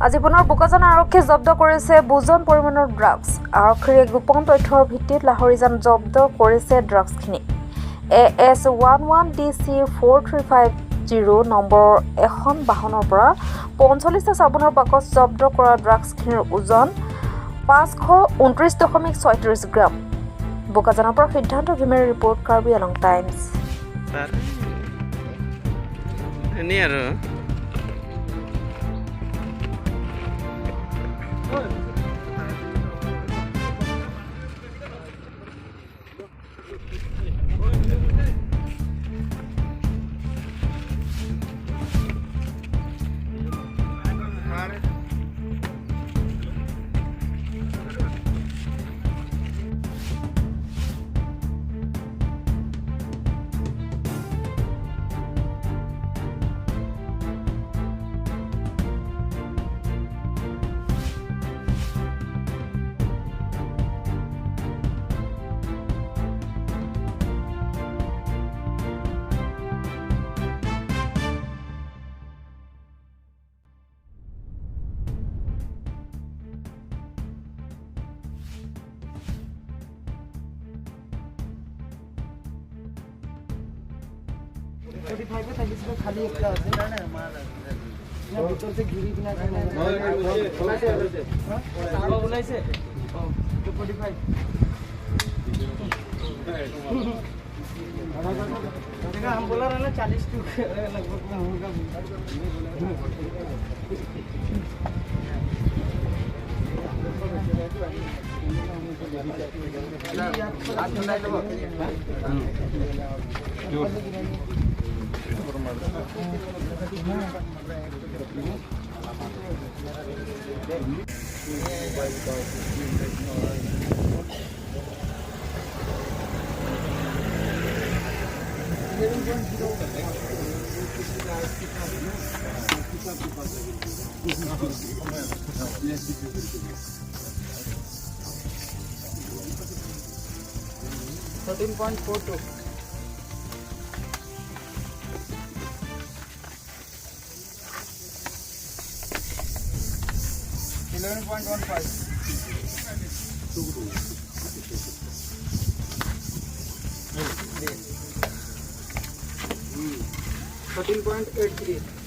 আজি পুনৰ বোকাজান আৰক্ষীয়ে জব্দ কৰিছে বুজন পৰিমাণৰ ড্ৰাগছ। আৰক্ষীয়ে গোপন তথ্যৰ ভিত্তিত লাহৰীজান জব্দ কৰিছে ড্ৰাগছখিনি। AS 11DC 4350 নম্বৰৰ এখন বাহনৰ পৰা 45টা চাবোনৰ বাকচ জব্দ কৰা ড্ৰাগছখিনিৰ ওজন 529.36 গ্ৰাম। বোকাজানৰ পৰা সিদ্ধান্ত ভীমেৰ ৰিপৰ্ট, কাৰ্বি আংলং টাইমছ। खाली एक भीतर से गिरी बिना हम बोला रहा ना 40 लगभग में होगा। $13.42 11.15 13.83